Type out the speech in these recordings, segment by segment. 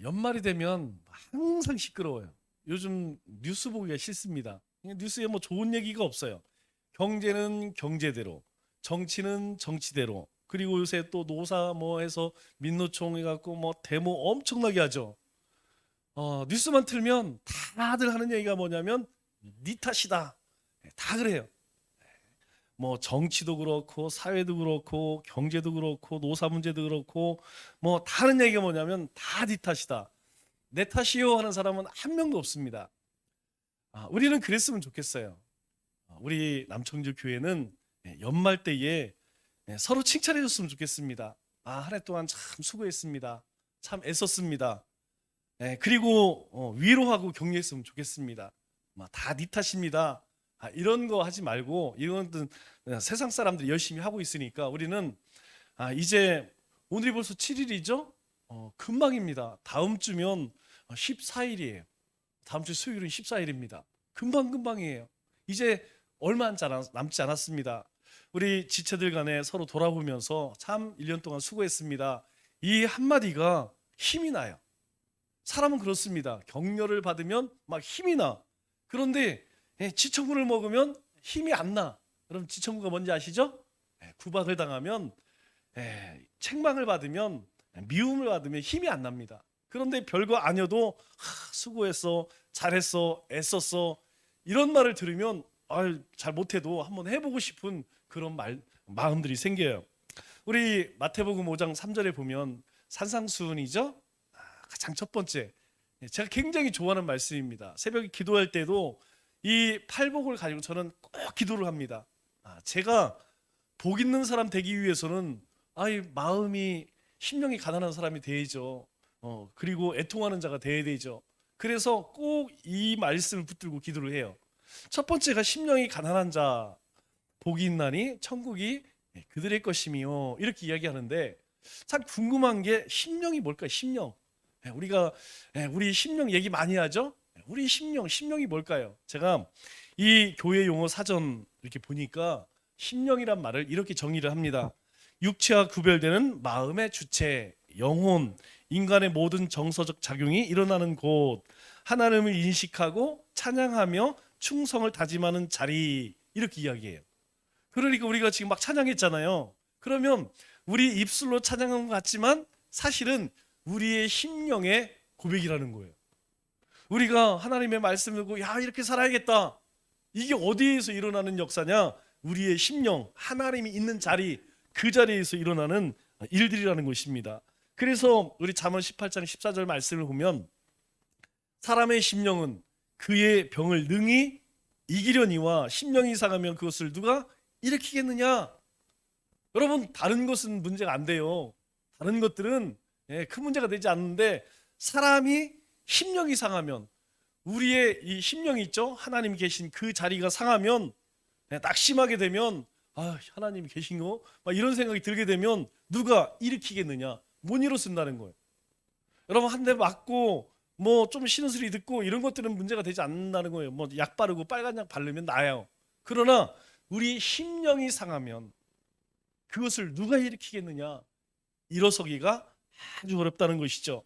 연말이 되면 항상 시끄러워요. 요즘 뉴스 보기가 싫습니다. 뉴스에 뭐 좋은 얘기가 없어요. 경제는 경제대로, 정치는 정치대로, 그리고 요새 또 노사 뭐 해서 민노총 해갖고 뭐 데모 엄청나게 하죠. 뉴스만 틀면 다들 하는 얘기가 뭐냐면 니 탓이다. 다 그래요. 뭐 정치도 그렇고 사회도 그렇고 경제도 그렇고 노사 문제도 그렇고 뭐 다른 얘기가 뭐냐면 다 니 탓이다. 내 탓이요 하는 사람은 한 명도 없습니다. 우리는 그랬으면 좋겠어요. 우리 남청주 교회는 연말 때에 서로 칭찬해 줬으면 좋겠습니다. 한 해 동안 참 수고했습니다. 참 애썼습니다. 그리고 위로하고 격려했으면 좋겠습니다. 다 네 탓입니다. 이런 거 하지 말고, 이건 세상 사람들이 열심히 하고 있으니까 우리는 이제 오늘이 벌써 7일이죠? 금방입니다. 다음 주면 14일이에요. 다음 주 수요일은 14일입니다. 금방금방이에요. 이제 얼마 남지 않았습니다. 우리 지체들 간에 서로 돌아보면서 참 1년 동안 수고했습니다. 이 한마디가 힘이 나요. 사람은 그렇습니다. 격려를 받으면 막 힘이 나. 그런데 지청구를 먹으면 힘이 안 나. 그럼 지청구가 뭔지 아시죠? 구박을 당하면, 책망을 받으면, 미움을 받으면 힘이 안 납니다. 그런데 별거 아니어도 수고했어, 잘했어, 애썼어, 이런 말을 들으면 잘 못해도 한번 해보고 싶은 그런 마음들이 생겨요. 우리 마태복음 5장 3절에 보면 산상수훈이죠. 가장 첫 번째, 제가 굉장히 좋아하는 말씀입니다. 새벽에 기도할 때도 이 팔복을 가지고 저는 꼭 기도를 합니다. 제가 복 있는 사람 되기 위해서는 마음이 심령이 가난한 사람이 되야죠. 그리고 애통하는 자가 되어야 되죠. 그래서 꼭 이 말씀을 붙들고 기도를 해요. 첫 번째가 심령이 가난한 자 복이 있나니 천국이 그들의 것이며, 이렇게 이야기하는데 참 궁금한 게 심령이 뭘까요? 심령. 우리 심령 얘기 많이 하죠. 우리 심령이 뭘까요? 제가 이 교회 용어 사전 이렇게 보니까 심령이란 말을 이렇게 정의를 합니다. 육체와 구별되는 마음의 주체, 영혼, 인간의 모든 정서적 작용이 일어나는 곳, 하나님을 인식하고 찬양하며 충성을 다짐하는 자리, 이렇게 이야기해요. 그러니까 우리가 지금 막 찬양했잖아요. 그러면 우리 입술로 찬양한 것 같지만 사실은 우리의 심령의 고백이라는 거예요. 우리가 하나님의 말씀을 듣고 이렇게 살아야겠다. 이게 어디에서 일어나는 역사냐? 우리의 심령, 하나님이 있는 자리, 그 자리에서 일어나는 일들이라는 것입니다. 그래서 우리 잠언 18장 14절 말씀을 보면 사람의 심령은 그의 병을 능히 이기려니와 심령이 상하면 그것을 누가 일으키겠느냐? 여러분, 다른 것은 문제가 안 돼요. 다른 것들은 큰 문제가 되지 않는데, 사람이 심령이 상하면, 우리의 이 심령이 있죠? 하나님 계신 그 자리가 상하면, 낙심하게 되면 하나님 계신 거? 이런 생각이 들게 되면 누가 일으키겠느냐? 못 일어선다는 거예요. 여러분, 한 대 맞고 뭐 좀 신음소리 듣고 이런 것들은 문제가 되지 않는다는 거예요. 뭐 약 바르고 빨간 약 바르면 나아요. 그러나 우리 심령이 상하면 그것을 누가 일으키겠느냐? 일어서기가 아주 어렵다는 것이죠.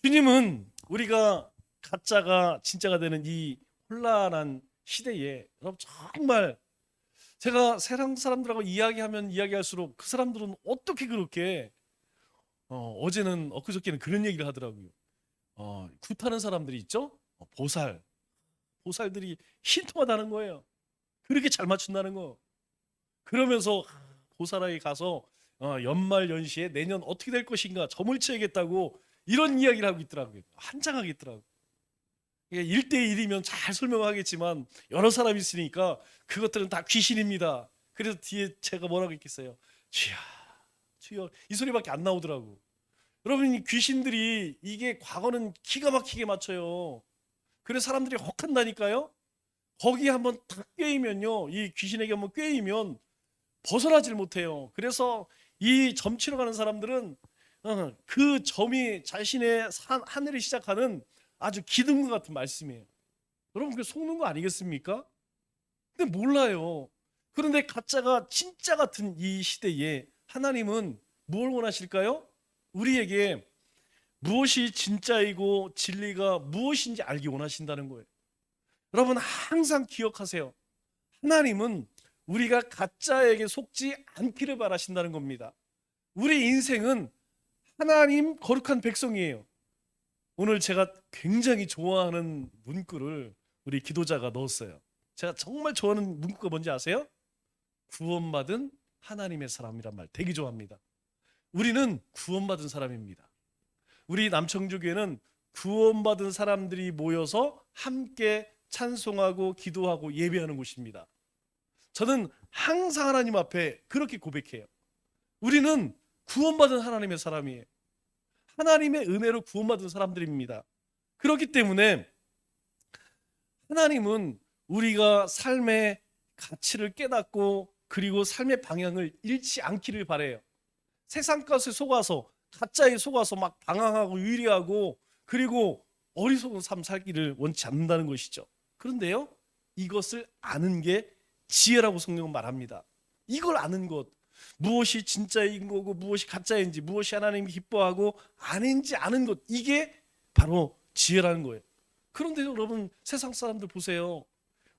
주님은 우리가 가짜가 진짜가 되는 이 혼란한 시대에, 여러분, 정말 제가 세상 사람들하고 이야기하면 이야기할수록 그 사람들은 어떻게 그렇게 어제는 엊그저께는 그런 얘기를 하더라고요. 굿하는 사람들이 있죠. 보살들이 신통하다는 거예요. 그렇게 잘 맞춘다는 거. 그러면서 보살에게 가서 연말 연시에 내년 어떻게 될 것인가 점을 쳐야겠다고 이런 이야기를 하고 있더라고요. 한장하게 있더라고요. 1대1이면 잘 설명하겠지만 여러 사람이 있으니까 그것들은 다 귀신입니다. 그래서 뒤에 제가 뭐라고 했겠어요? 주여, 주여, 이 소리밖에 안 나오더라고. 여러분, 이 귀신들이 이게 과거는 기가 막히게 맞춰요. 그래서 사람들이 혹한다니까요. 거기에 한번 딱 꿰이면요, 이 귀신에게 한번 꿰이면 벗어나질 못해요. 그래서 이 점치러 가는 사람들은 그 점이 자신의 하늘을 시작하는 아주 기둥과 같은 말씀이에요. 여러분, 그게 속는 거 아니겠습니까? 근데 몰라요. 그런데 가짜가 진짜 같은 이 시대에 하나님은 뭘 원하실까요? 우리에게 무엇이 진짜이고 진리가 무엇인지 알기 원하신다는 거예요. 여러분 항상 기억하세요. 하나님은 우리가 가짜에게 속지 않기를 바라신다는 겁니다. 우리 인생은 하나님 거룩한 백성이에요. 오늘 제가 굉장히 좋아하는 문구를 우리 기도자가 넣었어요. 제가 정말 좋아하는 문구가 뭔지 아세요? 구원받은 하나님의 사람이란 말 되게 좋아합니다. 우리는 구원받은 사람입니다. 우리 남청주교회는 구원받은 사람들이 모여서 함께 찬송하고 기도하고 예배하는 곳입니다. 저는 항상 하나님 앞에 그렇게 고백해요. 우리는 구원받은 하나님의 사람이에요. 하나님의 은혜로 구원받은 사람들입니다. 그렇기 때문에 하나님은 우리가 삶의 가치를 깨닫고 그리고 삶의 방향을 잃지 않기를 바라요. 세상 것에 속아서 가짜에 속아서 막 방황하고 유리하고 그리고 어리석은 삶 살기를 원치 않는다는 것이죠. 그런데요, 이것을 아는 게 지혜라고 성경은 말합니다. 이걸 아는 것, 무엇이 진짜인 거고 무엇이 가짜인지, 무엇이 하나님이 기뻐하고 아닌지 아는 것, 이게 바로 지혜라는 거예요. 그런데 여러분 세상 사람들 보세요.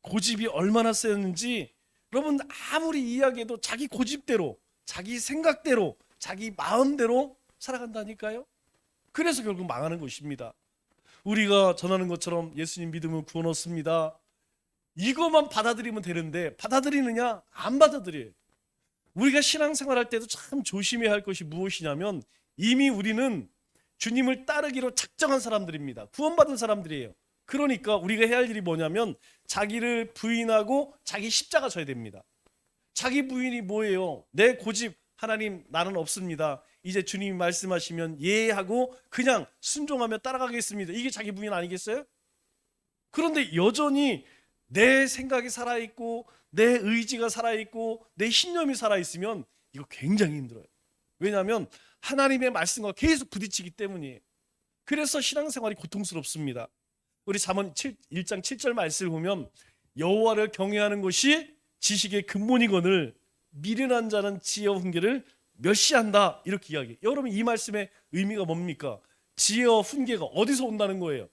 고집이 얼마나 세는지 여러분 아무리 이야기해도 자기 고집대로, 자기 생각대로, 자기 마음대로 살아간다니까요. 그래서 결국 망하는 것입니다. 우리가 전하는 것처럼 예수님 믿으면 구원 얻습니다. 이것만 받아들이면 되는데 받아들이느냐? 안 받아들여요. 우리가 신앙생활할 때도 참 조심해야 할 것이 무엇이냐면 이미 우리는 주님을 따르기로 작정한 사람들입니다. 구원받은 사람들이에요. 그러니까 우리가 해야 할 일이 뭐냐면 자기를 부인하고 자기 십자가 져야 됩니다. 자기 부인이 뭐예요? 내 고집, 하나님 나는 없습니다. 이제 주님이 말씀하시면 예하고 그냥 순종하며 따라가겠습니다. 이게 자기 부인 아니겠어요? 그런데 여전히 내 생각이 살아있고 내 의지가 살아있고 내 신념이 살아있으면 이거 굉장히 힘들어요. 왜냐하면 하나님의 말씀과 계속 부딪히기 때문이에요. 그래서 신앙생활이 고통스럽습니다. 우리 잠언 1장 7절 말씀을 보면 여호와를 경외하는 것이 지식의 근본이거늘 미련한 자는 지혜와 훈계를 멸시한다, 이렇게 이야기해요. 여러분 이 말씀의 의미가 뭡니까? 지혜와 훈계가 어디서 온다는 거예요?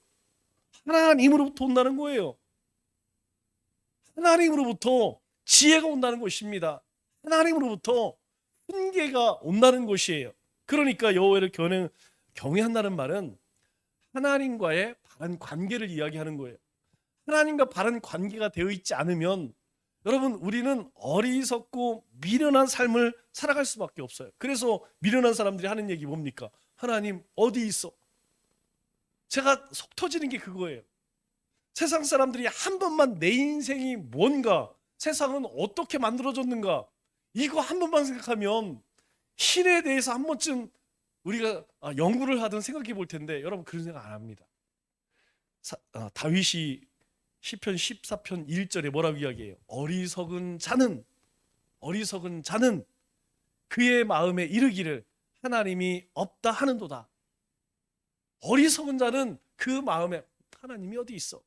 하나님으로부터 온다는 거예요. 하나님으로부터 지혜가 온다는 것입니다. 하나님으로부터 훈계가 온다는 것이에요. 그러니까 여호와를 경외한다는 말은 하나님과의 바른 관계를 이야기하는 거예요. 하나님과 바른 관계가 되어 있지 않으면 여러분 우리는 어리석고 미련한 삶을 살아갈 수밖에 없어요. 그래서 미련한 사람들이 하는 얘기 뭡니까? 하나님 어디 있어? 제가 속 터지는 게 그거예요. 세상 사람들이 한 번만 내 인생이 뭔가, 세상은 어떻게 만들어졌는가, 이거 한 번만 생각하면 신에 대해서 한 번쯤 우리가 연구를 하든 생각해 볼 텐데 여러분 그런 생각 안 합니다. 다윗이 시편 14편 1절에 뭐라고 이야기해요? 어리석은 자는 그의 마음에 이르기를 하나님이 없다 하는도다. 어리석은 자는 그 마음에 하나님이 어디 있어?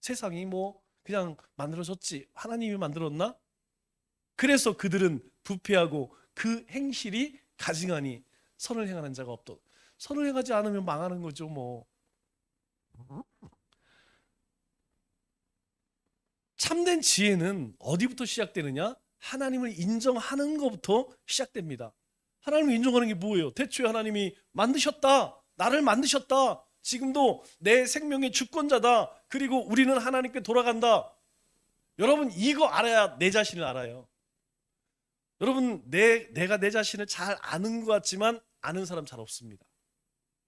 세상이 뭐 그냥 만들어졌지 하나님이 만들었나? 그래서 그들은 부패하고 그 행실이 가증하니 선을 행하는 자가 없도. 선을 행하지 않으면 망하는 거죠 뭐. 참된 지혜는 어디부터 시작되느냐? 하나님을 인정하는 것부터 시작됩니다. 하나님을 인정하는 게 뭐예요? 대초에 하나님이 만드셨다, 나를 만드셨다, 지금도 내 생명의 주권자다, 그리고 우리는 하나님께 돌아간다. 여러분 이거 알아야 내 자신을 알아요. 여러분 내가 내 자신을 잘 아는 것 같지만 아는 사람 잘 없습니다.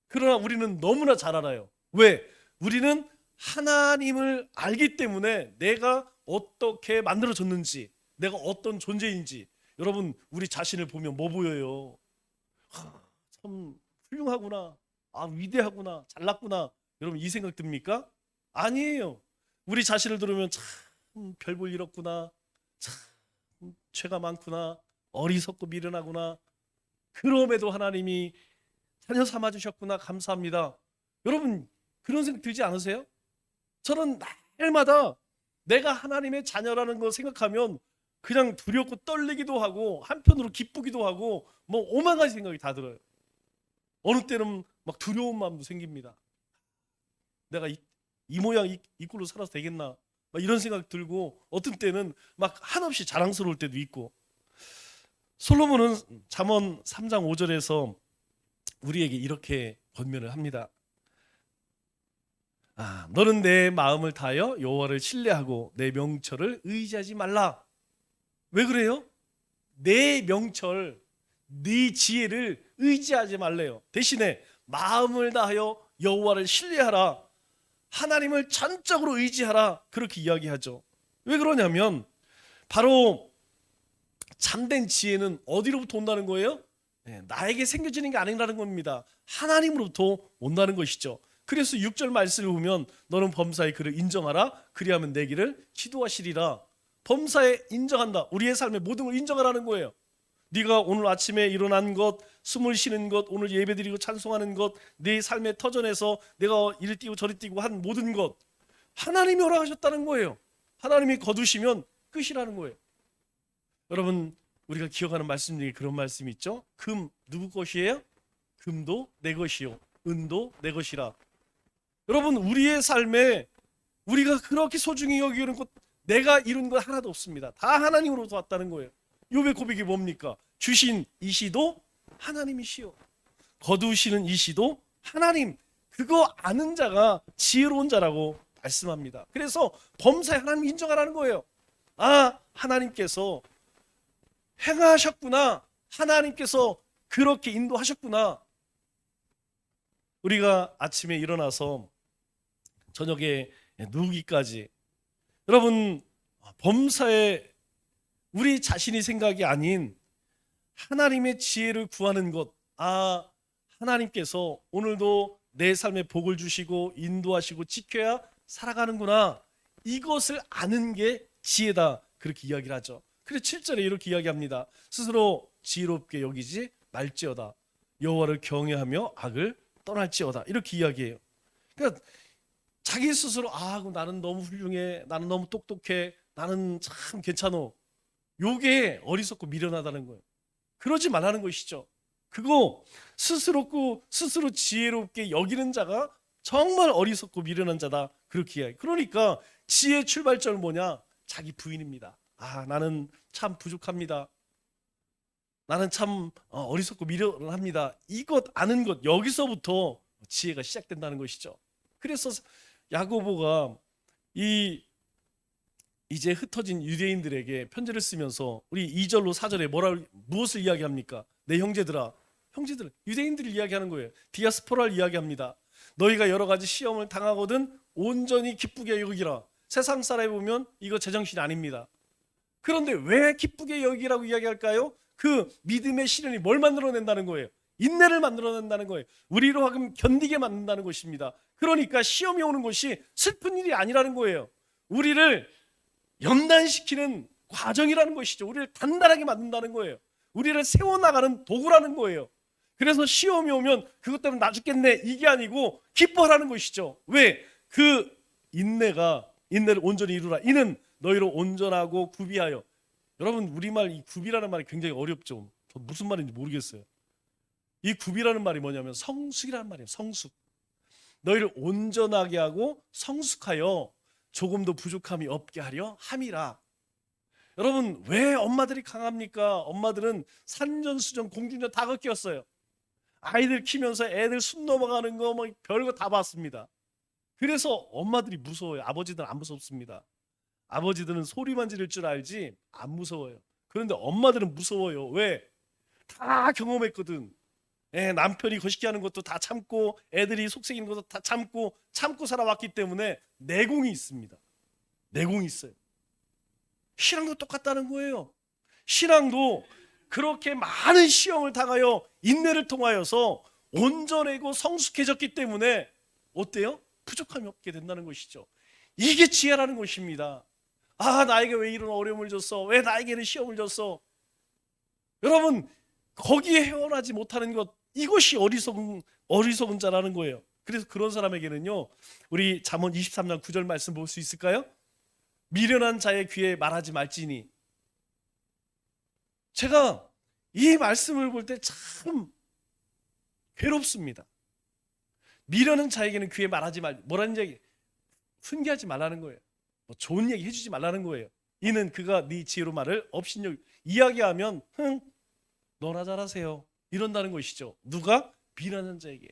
그러나 우리는 너무나 잘 알아요. 왜? 우리는 하나님을 알기 때문에 내가 어떻게 만들어졌는지, 내가 어떤 존재인지. 여러분 우리 자신을 보면 뭐 보여요? 참 훌륭하구나, 위대하구나, 잘났구나. 여러분 이 생각 듭니까? 아니에요. 우리 자신을 들으면 참 별 볼 일 없구나, 참 죄가 많구나, 어리석고 미련하구나. 그럼에도 하나님이 자녀 삼아주셨구나, 감사합니다. 여러분 그런 생각 들지 않으세요? 저는 날마다 내가 하나님의 자녀라는 걸 생각하면 그냥 두렵고 떨리기도 하고 한편으로 기쁘기도 하고 뭐 오만 가지 생각이 다 들어요. 어느 때는 막 두려운 마음도 생깁니다. 내가 이 모양 이 꼴로 살아도 되겠나? 막 이런 생각 들고 어떤 때는 막 한없이 자랑스러울 때도 있고. 솔로몬은 잠언 3장 5절에서 우리에게 이렇게 권면을 합니다. 너는 내 마음을 다하여 여호와를 신뢰하고 내 명철을 의지하지 말라. 왜 그래요? 내 명철, 네 지혜를 의지하지 말래요. 대신에 마음을 다하여 여호와를 신뢰하라. 하나님을 전적으로 의지하라. 그렇게 이야기하죠. 왜 그러냐면 바로 참된 지혜는 어디로부터 온다는 거예요? 나에게 생겨지는 게 아니라는 겁니다. 하나님으로부터 온다는 것이죠. 그래서 6절 말씀을 보면 너는 범사의 그를 인정하라. 그리하면 내 길을 지도하시리라. 범사에 인정한다. 우리의 삶의 모든 걸 인정하라는 거예요. 네가 오늘 아침에 일어난 것, 숨을 쉬는 것, 오늘 예배드리고 찬송하는 것, 네 삶의 터전에서 내가 이리 뛰고 저리 뛰고 한 모든 것 하나님이 허락하셨다는 거예요. 하나님이 거두시면 끝이라는 거예요. 여러분, 우리가 기억하는 말씀 중에 그런 말씀이 있죠. 금 누구 것이에요? 금도 내 것이요 은도 내 것이라. 여러분, 우리의 삶에 우리가 그렇게 소중히 여기는 것, 내가 이룬 것 하나도 없습니다. 다 하나님으로부터 왔다는 거예요. 욥의 고백이 뭡니까? 주신 이시도 하나님이시요 거두시는 이시도 하나님. 그거 아는 자가 지혜로운 자라고 말씀합니다. 그래서 범사에 하나님 인정하라는 거예요. 하나님께서 행하셨구나. 하나님께서 그렇게 인도하셨구나. 우리가 아침에 일어나서 저녁에 누우기까지 여러분, 범사에 우리 자신이 생각이 아닌 하나님의 지혜를 구하는 것. 하나님께서 오늘도 내 삶에 복을 주시고 인도하시고 지켜야 살아가는구나. 이것을 아는 게 지혜다. 그렇게 이야기를 하죠. 그래서 7절에 이렇게 이야기합니다. 스스로 지혜롭게 여기지 말지어다. 여호와를 경외하며 악을 떠날지어다. 이렇게 이야기해요. 그러니까 자기 스스로 나는 너무 훌륭해, 나는 너무 똑똑해, 나는 참 괜찮어. 요게 어리석고 미련하다는 거예요. 그러지 말라는 것이죠. 그거 스스로 지혜롭게 여기는 자가 정말 어리석고 미련한 자다. 그렇게 이야기해요. 그러니까 지혜의 출발점은 뭐냐? 자기 부인입니다. 나는 참 부족합니다. 나는 참 어리석고 미련합니다. 이것 아는 것, 여기서부터 지혜가 시작된다는 것이죠. 그래서 야고보가 이제 흩어진 유대인들에게 편지를 쓰면서 우리 2절로 4절에 무엇을 이야기합니까? 내 형제들아, 유대인들을 이야기하는 거예요. 디아스포라를 이야기합니다. 너희가 여러 가지 시험을 당하거든 온전히 기쁘게 여기라. 세상 사람이 보면 이거 제정신이 아닙니다. 그런데 왜 기쁘게 여기라고 이야기할까요? 그 믿음의 시련이 뭘 만들어낸다는 거예요? 인내를 만들어낸다는 거예요. 우리로 하여금 견디게 만든다는 것입니다. 그러니까 시험이 오는 것이 슬픈 일이 아니라는 거예요. 우리를 연단시키는 과정이라는 것이죠. 우리를 단단하게 만든다는 거예요. 우리를 세워나가는 도구라는 거예요. 그래서 시험이 오면 그것 때문에 나 죽겠네 이게 아니고 기뻐하라는 것이죠. 왜? 그 인내를 온전히 이루라. 이는 너희로 온전하고 구비하여. 여러분, 우리말 이 구비라는 말이 굉장히 어렵죠. 무슨 말인지 모르겠어요. 이 구비라는 말이 뭐냐면 성숙이라는 말이에요. 성숙. 너희를 온전하게 하고 성숙하여 조금도 부족함이 없게 하려 함이라. 여러분, 왜 엄마들이 강합니까? 엄마들은 산전수전 공중전 다 겪었어요. 아이들 키면서 애들 숨 넘어가는 거 뭐 별거 다 봤습니다. 그래서 엄마들이 무서워요. 아버지들은 안 무섭습니다. 아버지들은 소리만 지를 줄 알지 안 무서워요. 그런데 엄마들은 무서워요. 왜? 다 경험했거든. 남편이 거시기 하는 것도 다 참고 애들이 속삭이는 것도 다 참고 살아왔기 때문에 내공이 있습니다. 내공이 있어요. 신앙도 똑같다는 거예요. 신앙도 그렇게 많은 시험을 당하여 인내를 통하여서 온전하고 성숙해졌기 때문에 어때요? 부족함이 없게 된다는 것이죠. 이게 지혜라는 것입니다. 나에게 왜 이런 어려움을 줬어? 왜 나에게는 시험을 줬어? 여러분, 거기에 헤어나지 못하는 것, 이것이 어리석은 자라는 거예요. 그래서 그런 사람에게는요, 우리 잠언 23장 9절 말씀 볼 수 있을까요? 미련한 자의 귀에 말하지 말지니. 제가 이 말씀을 볼 때 참 괴롭습니다. 미련한 자에게는 귀에 말하지 말. 뭐라는 얘기? 훈계하지 말라는 거예요. 뭐 좋은 얘기 해주지 말라는 거예요. 이는 그가 네 지혜로 말을 업신여 이야기하면 너나 잘하세요 이런다는 것이죠. 누가? 미련한 자에게.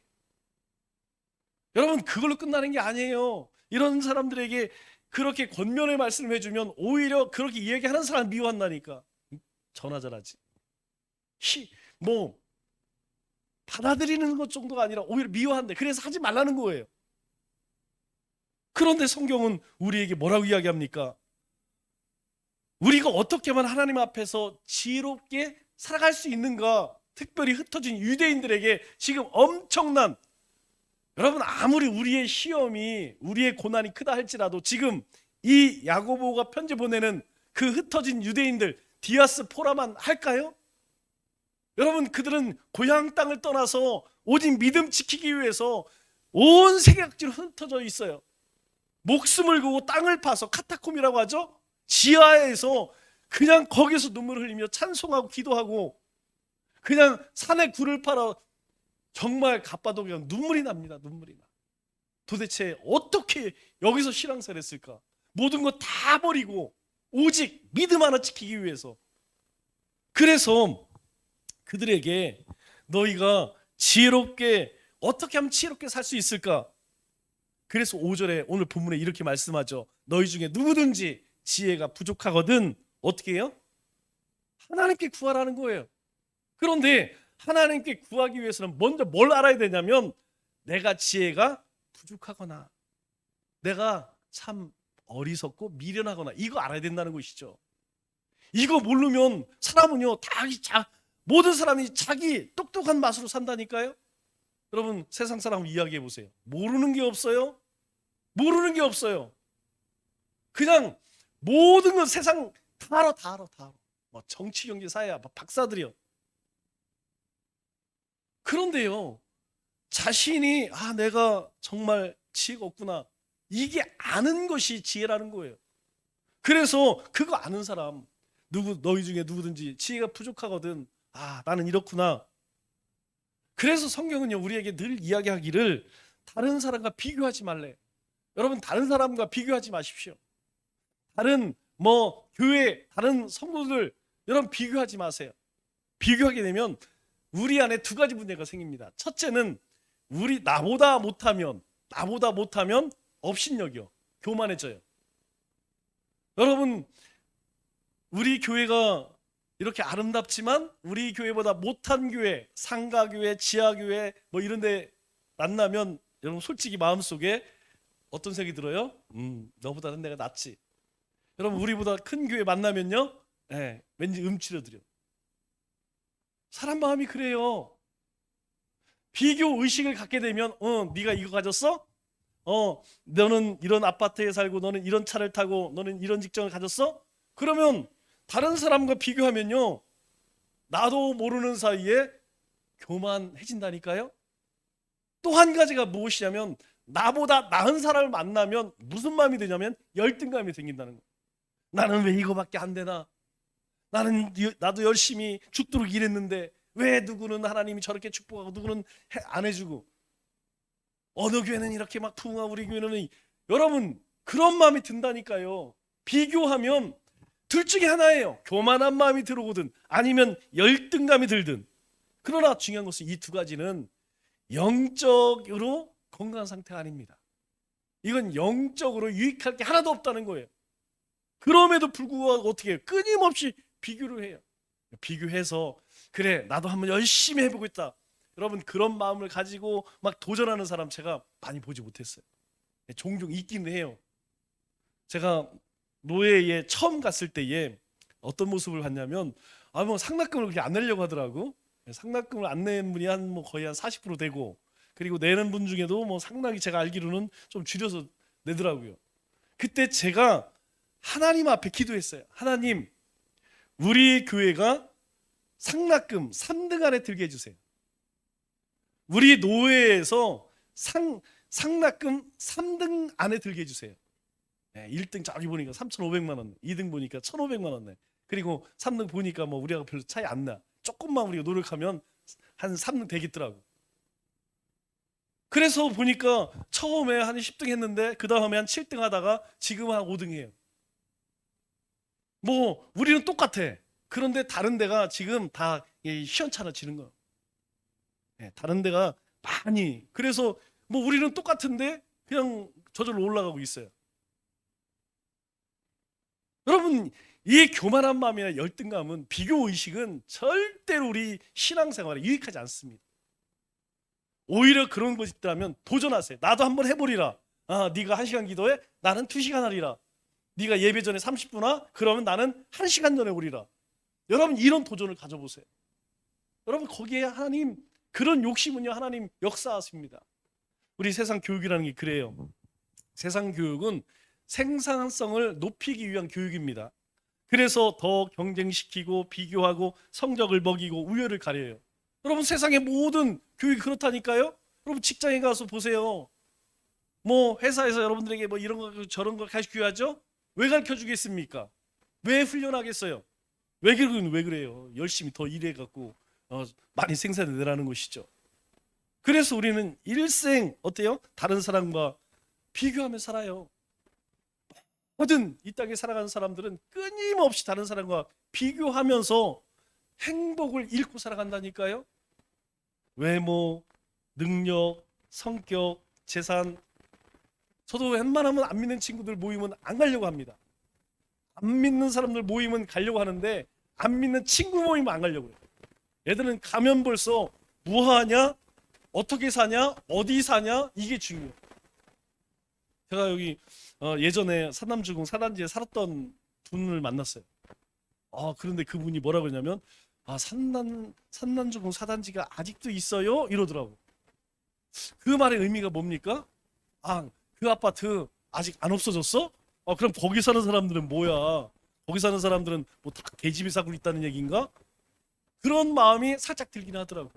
여러분 그걸로 끝나는 게 아니에요. 이런 사람들에게 그렇게 권면의 말씀을 해주면 오히려 그렇게 이야기하는 사람 미워한다니까. 전화 잘하지. 뭐 받아들이는 것 정도가 아니라 오히려 미워한대. 그래서 하지 말라는 거예요. 그런데 성경은 우리에게 뭐라고 이야기합니까? 우리가 어떻게 하면 하나님 앞에서 지혜롭게 살아갈 수 있는가? 특별히 흩어진 유대인들에게 지금 엄청난, 여러분 아무리 우리의 시험이 우리의 고난이 크다 할지라도 지금 이 야고보가 편지 보내는 그 흩어진 유대인들 디아스포라만 할까요? 여러분 그들은 고향 땅을 떠나서 오직 믿음 지키기 위해서 온 세계각지로 흩어져 있어요. 목숨을 걸고 땅을 파서 카타콤이라고 하죠. 지하에서 그냥 거기서 눈물을 흘리며 찬송하고 기도하고 그냥 산에 굴을 팔아 정말 갑바도기가 눈물이 납니다. 눈물이 나. 도대체 어떻게 여기서 신앙생활을 했을까? 모든 거 다 버리고 오직 믿음 하나 지키기 위해서. 그래서 그들에게 너희가 지혜롭게 어떻게 하면 지혜롭게 살 수 있을까? 그래서 5절에 오늘 본문에 이렇게 말씀하죠. 너희 중에 누구든지 지혜가 부족하거든 어떻게 해요? 하나님께 구하라는 거예요. 그런데 하나님께 구하기 위해서는 먼저 뭘 알아야 되냐면 내가 지혜가 부족하거나 내가 참 어리석고 미련하거나 이거 알아야 된다는 것이죠. 이거 모르면 사람은요 모든 사람이 자기 똑똑한 맛으로 산다니까요. 여러분 세상 사람 이야기해 보세요. 모르는 게 없어요. 모르는 게 없어요. 그냥 모든 건 세상 다 알아. 뭐 정치 경제 사회야 박사들이요. 그런데요 자신이 내가 정말 지혜가 없구나 이게 아는 것이 지혜라는 거예요. 그래서 그거 아는 사람 너희 중에 누구든지 지혜가 부족하거든 나는 이렇구나. 그래서 성경은요 우리에게 늘 이야기하기를 다른 사람과 비교하지 말래. 여러분 다른 사람과 비교하지 마십시오. 다른 교회 다른 성도들 여러분 비교하지 마세요. 비교하게 되면 우리 안에 두 가지 문제가 생깁니다. 첫째는 나보다 못하면 업신여겨 교만해져요. 여러분 우리 교회가 이렇게 아름답지만 우리 교회보다 못한 교회, 상가교회, 지하교회 이런 데 만나면 여러분 솔직히 마음속에 어떤 생각이 들어요? 너보다는 내가 낫지. 여러분 우리보다 큰 교회 만나면요 왠지 음치려드려. 사람 마음이 그래요. 비교 의식을 갖게 되면 네가 이거 가졌어? 너는 이런 아파트에 살고 너는 이런 차를 타고 너는 이런 직장을 가졌어? 그러면 다른 사람과 비교하면요 나도 모르는 사이에 교만해진다니까요. 또 한 가지가 무엇이냐면 나보다 나은 사람을 만나면 무슨 마음이 드냐면 열등감이 생긴다는 거예요. 나는 왜 이거밖에 안 되나? 나도 열심히 죽도록 일했는데 왜 누구는 하나님이 저렇게 축복하고 누구는 안 해주고 어느 교회는 이렇게 막 풍성하고 우리 교회는 여러분 그런 마음이 든다니까요. 비교하면 둘 중에 하나예요. 교만한 마음이 들어오든 아니면 열등감이 들든. 그러나 중요한 것은 이 두 가지는 영적으로 건강한 상태가 아닙니다. 이건 영적으로 유익할 게 하나도 없다는 거예요. 그럼에도 불구하고 어떻게 해요? 끊임없이 비교를 해요. 비교해서 그래 나도 한번 열심히 해보고 있다. 여러분 그런 마음을 가지고 막 도전하는 사람 제가 많이 보지 못했어요. 종종 있기는 해요. 제가 노예에 처음 갔을 때에 어떤 모습을 봤냐면 상납금을 그렇게 안 내려고 하더라고. 상납금을 안 내는 분이 거의 한 40% 되고 그리고 내는 분 중에도 상당히 제가 알기로는 좀 줄여서 내더라고요. 그때 제가 하나님 앞에 기도했어요. 하나님 우리 교회가 상납금 3등 안에 들게 해주세요. 우리 노예에서 상납금 3등 안에 들게 해주세요. 1등 저기 보니까 3,500만 원, 2등 보니까 1,500만 원 내. 그리고 3등 보니까 우리하고 별로 차이 안 나. 조금만 우리가 노력하면 한 3등 되겠더라고. 그래서 보니까 처음에 한 10등 했는데 그 다음에 한 7등 하다가 지금 한 5등이에요. 뭐 우리는 똑같아. 그런데 다른 데가 지금 다 시원찮아지는 거예요. 다른 데가 많이. 그래서 뭐 우리는 똑같은데 그냥 저절로 올라가고 있어요. 여러분, 이 교만한 마음이나 열등감은, 비교 의식은 절대로 우리 신앙생활에 유익하지 않습니다. 오히려 그런 것이 있다면 도전하세요. 나도 한번 해보리라. 네가 1시간 기도해? 나는 2시간 하리라. 네가 예배 전에 30분 와? 그러면 나는 1시간 전에 오리라. 여러분, 이런 도전을 가져보세요. 여러분, 거기에 하나님, 그런 욕심은요, 하나님 역사하십니다. 우리 세상 교육이라는 게 그래요. 세상 교육은 생산성을 높이기 위한 교육입니다. 그래서 더 경쟁시키고 비교하고 성적을 먹이고 우열을 가려요. 여러분, 세상의 모든 교육이 그렇다니까요. 여러분, 직장에 가서 보세요. 뭐 회사에서 여러분들에게 뭐 이런 거 저런 거 가르쳐야죠. 왜 가르쳐 주겠습니까? 왜 훈련하겠어요? 왜 그래요? 열심히 더 일해 갖고 많이 생산해 내라는 것이죠. 그래서 우리는 일생 어때요? 다른 사람과 비교하며 살아요. 모든 이 땅에 살아가는 사람들은 끊임없이 다른 사람과 비교하면서 행복을 잃고 살아간다니까요. 외모, 능력, 성격, 재산. 저도 웬만하면 안 믿는 친구들 모이면 안 가려고 합니다. 안 믿는 사람들 모이면 가려고 하는데 안 믿는 친구 모이면 안 가려고 해요. 애들은 가면 벌써 뭐 하냐? 어떻게 사냐? 어디 사냐? 이게 중요해요. 제가 여기 예전에 산남주공 사단지에 살았던 분을 만났어요. 그런데 그분이 뭐라고 했냐면 산남주공 사단지가 아직도 있어요? 이러더라고. 그 말의 의미가 뭡니까? 그 아파트 아직 안 없어졌어? 그럼 거기 사는 사람들은 뭐야? 거기 사는 사람들은 뭐 다 개집에 살고 있다는 얘기인가? 그런 마음이 살짝 들긴 하더라고.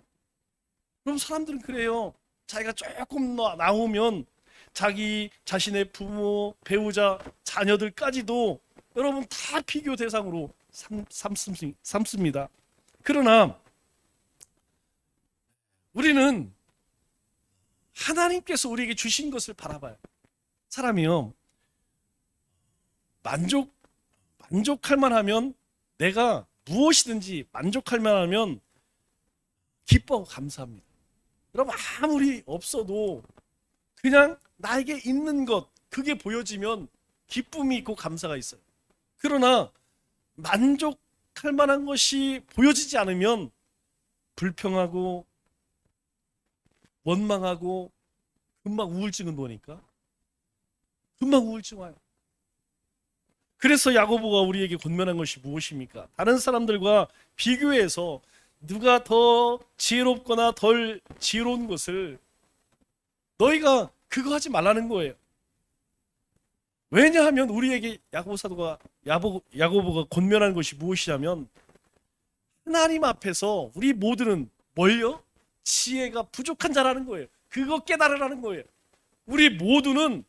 그럼 사람들은 그래요. 자기가 조금 나오면 자기 자신의 부모, 배우자, 자녀들까지도 여러분 다 비교 대상으로 삼습니다. 그러나 우리는 하나님께서 우리에게 주신 것을 바라봐요. 사람이요, 만족할 만하면, 내가 무엇이든지 만족할 만하면 기뻐하고 감사합니다. 여러분, 아무리 없어도 그냥 나에게 있는 것, 그게 보여지면 기쁨이 있고 감사가 있어요. 그러나 만족할 만한 것이 보여지지 않으면 불평하고 원망하고, 금방 우울증은 뭐니까? 금방 우울증 와요. 그래서 야고보가 우리에게 권면한 것이 무엇입니까? 다른 사람들과 비교해서 누가 더 지혜롭거나 덜 지혜로운 것을 너희가 그거 하지 말라는 거예요. 왜냐하면 우리에게 야고보가 권면하는 것이 무엇이냐면, 하나님 앞에서 우리 모두는 뭘요? 지혜가 부족한 자라는 거예요. 그거 깨달으라는 거예요. 우리 모두는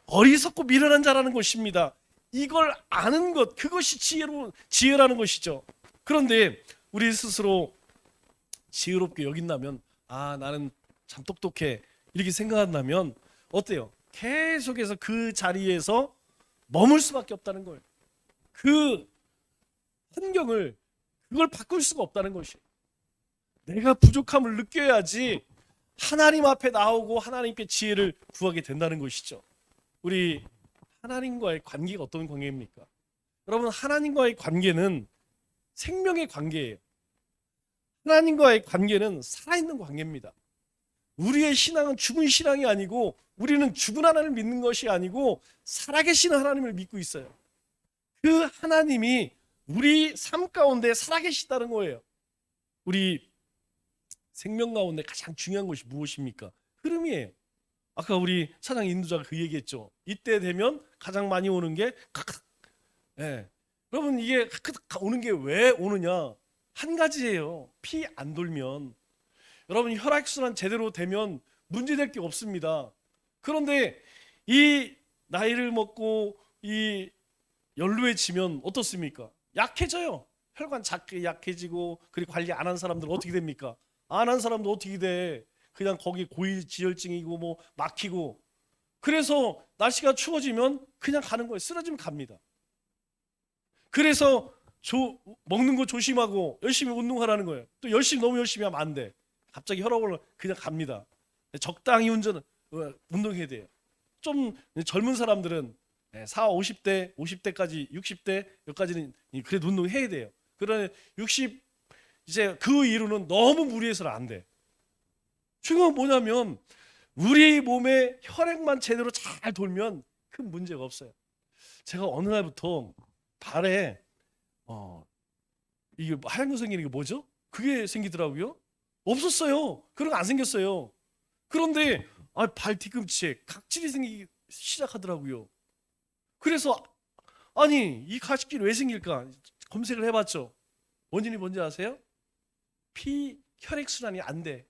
어리석고 미련한 자라는 것입니다. 이걸 아는 것, 그것이 지혜라는 것이죠. 그런데 우리 스스로 지혜롭게 여긴다면, 나는 참 똑똑해, 이렇게 생각한다면 어때요? 계속해서 그 자리에서 머물 수밖에 없다는 거예요. 그 환경을, 그걸 바꿀 수가 없다는 것이에요. 내가 부족함을 느껴야지 하나님 앞에 나오고 하나님께 지혜를 구하게 된다는 것이죠. 우리 하나님과의 관계가 어떤 관계입니까? 여러분, 하나님과의 관계는 생명의 관계예요. 하나님과의 관계는 살아있는 관계입니다. 우리의 신앙은 죽은 신앙이 아니고, 우리는 죽은 하나님을 믿는 것이 아니고 살아계신 하나님을 믿고 있어요. 그 하나님이 우리 삶 가운데 살아계시다는 거예요. 우리 생명 가운데 가장 중요한 것이 무엇입니까? 흐름이에요. 아까 우리 사장 인도자가 그 얘기했죠. 이때 되면 가장 많이 오는 게 카크닥. 여러분, 이게 카크닥 오는 게 왜 오느냐? 한 가지예요. 피 안 돌면. 여러분, 혈액순환 제대로 되면 문제될 게 없습니다. 그런데 이 나이를 먹고 이 연루해지면 어떻습니까? 약해져요. 혈관 작게 약해지고, 그리고 관리 안 한 사람들은 어떻게 됩니까? 안 한 사람도 어떻게 돼? 그냥 거기 고지혈증이고 뭐 막히고, 그래서 날씨가 추워지면 그냥 가는 거예요. 쓰러지면 갑니다. 그래서 먹는 거 조심하고 열심히 운동하라는 거예요. 또 너무 열심히 하면 안 돼. 갑자기 혈압 올라 그냥 갑니다. 적당히 운동해야 돼요. 좀 젊은 사람들은 50대, 50대까지, 60대 여기까지는 그래도 운동해야 돼요. 그러나 60 이제 그 이후로는 너무 무리해서는 안 돼. 중요한 건 뭐냐면 우리 몸에 혈액만 제대로 잘 돌면 큰 문제가 없어요. 제가 어느 날부터 발에 이게 하얀 거 생기는 게 뭐죠? 그게 생기더라고요. 없었어요. 그런 거 안 생겼어요. 그런데 발 뒤꿈치에 각질이 생기기 시작하더라고요. 그래서 아니 이 각질이 왜 생길까 검색을 해봤죠. 원인이 뭔지 아세요? 혈액순환이 안 돼.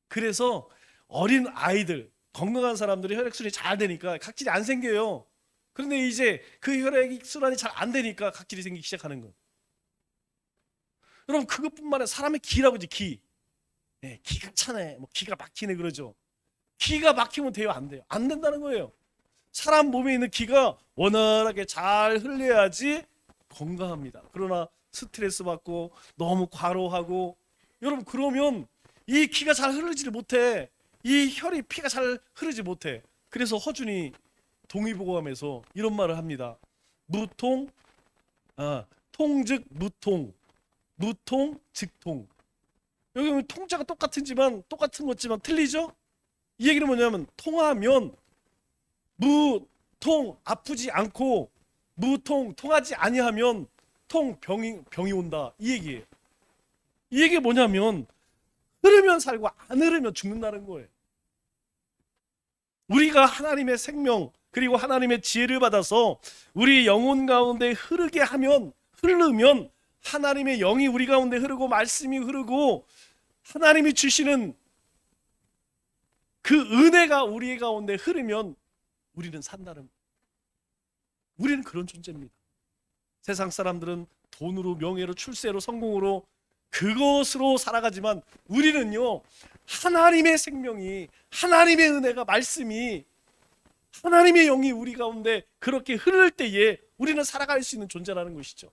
그래서 어린 아이들, 건강한 사람들이 혈액순환이 잘 되니까 각질이 안 생겨요. 그런데 이제 그 혈액순환이 잘 안 되니까 각질이 생기기 시작하는 거예요. 여러분 그것뿐만 아니라 사람의 기라고 하지, 기. 기가 차네, 뭐 기가 막히네 그러죠. 기가 막히면 돼요? 안 돼요? 안 된다는 거예요. 사람 몸에 있는 기가 원활하게 잘 흘려야지 건강합니다. 그러나 스트레스 받고 너무 과로하고, 여러분 그러면 이 기가 잘 흐르지를 못해. 이 피가 잘 흐르지 못해. 그래서 허준이 동의보감에서 이런 말을 합니다. 통즉 무통, 무통 즉통. 여기 보면 통자가 똑같은 거지만 틀리죠? 이 얘기는 뭐냐면 통하면 무통 아프지 않고, 통하지 아니하면 병이 온다, 이 얘기예요. 이 얘기 뭐냐면 흐르면 살고 안 흐르면 죽는다는 거예요. 우리가 하나님의 생명 그리고 하나님의 지혜를 받아서 우리 영혼 가운데 흐르면 하나님의 영이 우리 가운데 흐르고 말씀이 흐르고 하나님이 주시는 그 은혜가 우리 가운데 흐르면 우리는 산다는 거예요. 우리는 그런 존재입니다. 세상 사람들은 돈으로, 명예로, 출세로, 성공으로 그것으로 살아가지만 우리는요, 하나님의 생명이, 하나님의 은혜가, 말씀이, 하나님의 영이 우리 가운데 그렇게 흐를 때에 우리는 살아갈 수 있는 존재라는 것이죠.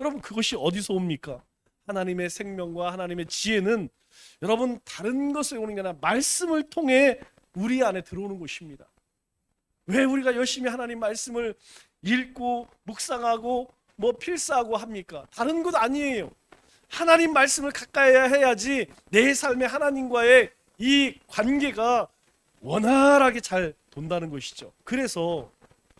여러분 그것이 어디서 옵니까? 하나님의 생명과 하나님의 지혜는 여러분 다른 것을 오는 게 아니라 말씀을 통해 우리 안에 들어오는 것입니다. 왜 우리가 열심히 하나님 말씀을 읽고 묵상하고 필사하고 합니까? 다른 것 아니에요. 하나님 말씀을 가까이 해야지 내 삶의 하나님과의 이 관계가 원활하게 잘 돈다는 것이죠. 그래서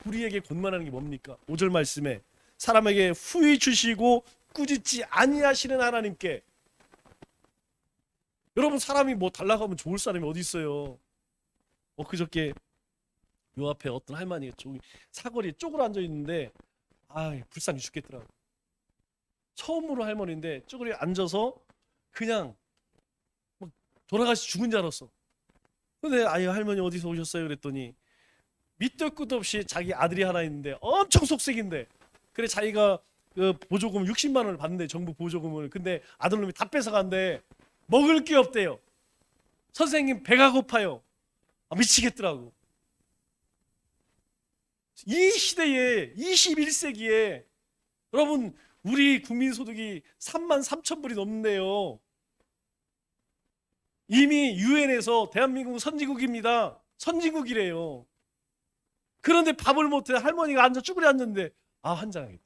우리에게 권면하는 게 뭡니까? 5절 말씀에 사람에게 후히 주시고 꾸짖지 아니하시는 하나님께. 여러분 사람이 달라고 하면 좋을 사람이 어디 있어요? 그저께 요 앞에 어떤 할머니가 사거리에 쪼그려 앉아 있는데 불쌍히 죽겠더라고. 처음으로 할머니인데 쪼그려 앉아서 그냥 돌아가시 죽은 줄 알았어. 근데 할머니 어디서 오셨어요? 그랬더니 밑도 끝도 없이 자기 아들이 하나 있는데 엄청 속색인데, 그래 자기가 그 보조금 60만 원을 받는데, 정부 보조금을. 근데 아들놈이 다 뺏어간대. 먹을 게 없대요. 선생님 배가 고파요. 미치겠더라고. 이 시대에 21세기에 여러분 우리 국민소득이 3만 3천 불이 넘는데요. 이미 유엔에서 대한민국은 선진국입니다. 선진국이래요. 그런데 밥을 못해. 할머니가 앉아 쭈그려 앉았는데 환장하겠다.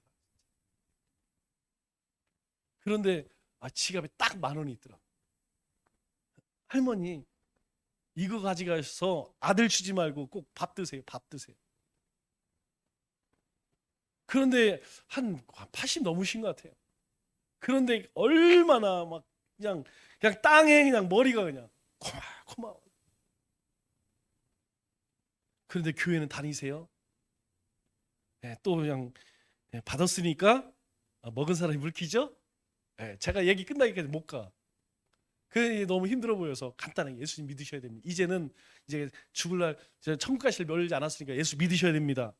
그런데 지갑에 딱 10,000원이 있더라. 할머니 이거 가져가서 아들 주지 말고 꼭 밥 드세요. 밥 드세요. 그런데 한 80 넘으신 것 같아요. 그런데 얼마나 그냥 땅에 그냥 머리가 그냥 코마. 그런데 교회는 다니세요? 또 그냥 받았으니까 먹은 사람이 물기죠? 제가 얘기 끝나기까지 못 가. 그게 너무 힘들어 보여서 간단하게 예수님 믿으셔야 됩니다. 이제는 이제 죽을 날 천국 가실 멀지 않았으니까 예수 믿으셔야 됩니다.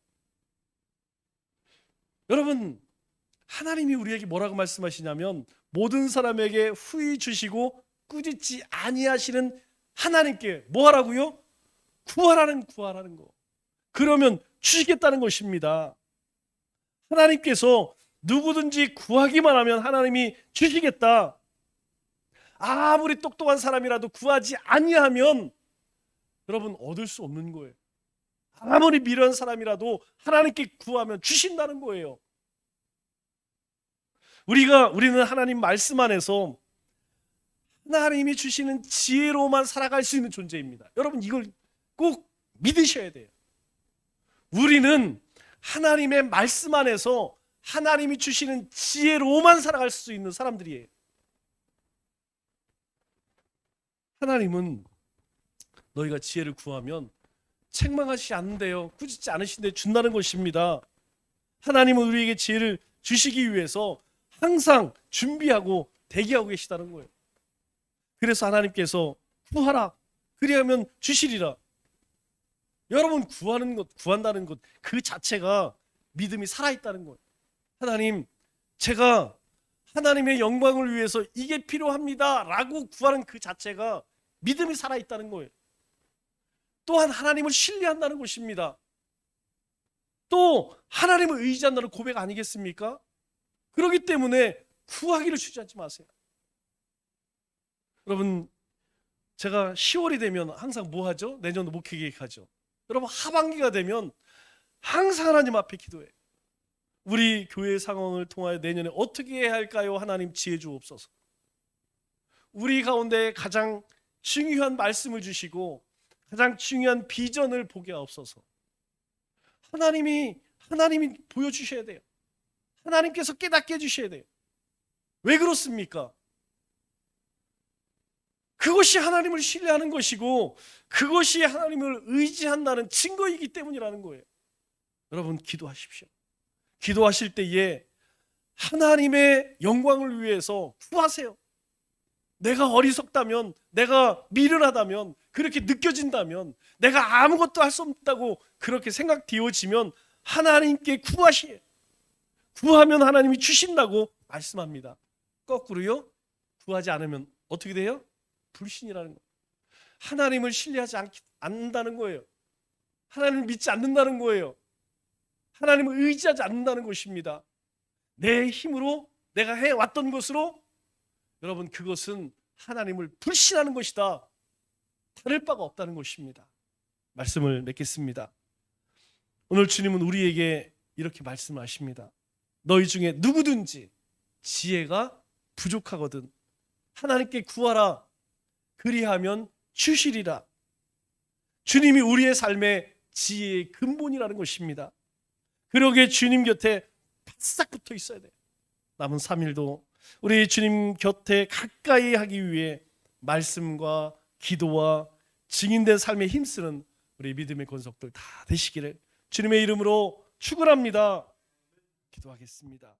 여러분 하나님이 우리에게 뭐라고 말씀하시냐면 모든 사람에게 후히 주시고 꾸짖지 아니하시는 하나님께 뭐 하라고요? 구하라는 거. 그러면 주시겠다는 것입니다. 하나님께서 누구든지 구하기만 하면 하나님이 주시겠다. 아무리 똑똑한 사람이라도 구하지 아니하면 여러분 얻을 수 없는 거예요. 아무리 미련한 사람이라도 하나님께 구하면 주신다는 거예요. 우리는 하나님 말씀 안에서 하나님이 주시는 지혜로만 살아갈 수 있는 존재입니다. 여러분 이걸 꼭 믿으셔야 돼요. 우리는 하나님의 말씀 안에서 하나님이 주시는 지혜로만 살아갈 수 있는 사람들이에요. 하나님은 너희가 지혜를 구하면 책망하시지 않는데요, 꾸짖지 않으신데 준다는 것입니다. 하나님은 우리에게 지혜를 주시기 위해서 항상 준비하고 대기하고 계시다는 거예요. 그래서 하나님께서 구하라, 그리하면 주시리라. 여러분 구한다는 것 그 자체가 믿음이 살아있다는 거예요. 하나님, 제가 하나님의 영광을 위해서 이게 필요합니다 라고 구하는 그 자체가 믿음이 살아있다는 거예요. 또한 하나님을 신뢰한다는 것입니다. 또 하나님을 의지한다는 고백 아니겠습니까? 그렇기 때문에 구하기를 주저하지 마세요. 여러분, 제가 10월이 되면 항상 뭐 하죠? 내년도 목회 계획하죠. 여러분, 하반기가 되면 항상 하나님 앞에 기도해요. 우리 교회 상황을 통하여 내년에 어떻게 해야 할까요? 하나님 지혜 주옵소서. 우리 가운데 가장 중요한 말씀을 주시고 가장 중요한 비전을 보게 하옵소서. 하나님이 보여주셔야 돼요. 하나님께서 깨닫게 해주셔야 돼요. 왜 그렇습니까? 그것이 하나님을 신뢰하는 것이고 그것이 하나님을 의지한다는 증거이기 때문이라는 거예요. 여러분 기도하십시오. 기도하실 때에 하나님의 영광을 위해서 구하세요. 내가 어리석다면, 내가 미련하다면, 그렇게 느껴진다면, 내가 아무것도 할 수 없다고 그렇게 생각되어지면 하나님께 구하시에요. 구하면 하나님이 주신다고 말씀합니다. 거꾸로요, 구하지 않으면 어떻게 돼요? 불신이라는 거예요. 하나님을 신뢰하지 않는다는 거예요. 하나님을 믿지 않는다는 거예요. 하나님을 의지하지 않는다는 것입니다. 내 힘으로 내가 해왔던 것으로, 여러분 그것은 하나님을 불신하는 것이다. 다를 바가 없다는 것입니다. 말씀을 맺겠습니다. 오늘 주님은 우리에게 이렇게 말씀하십니다. 너희 중에 누구든지 지혜가 부족하거든 하나님께 구하라, 그리하면 주시리라. 주님이 우리의 삶의 지혜의 근본이라는 것입니다. 그러기에 주님 곁에 바싹 붙어 있어야 돼요. 남은 3일도 우리 주님 곁에 가까이 하기 위해 말씀과 기도와 증인된 삶에 힘쓰는 우리 믿음의 권속들 다 되시기를 주님의 이름으로 축원합니다. 기도하겠습니다.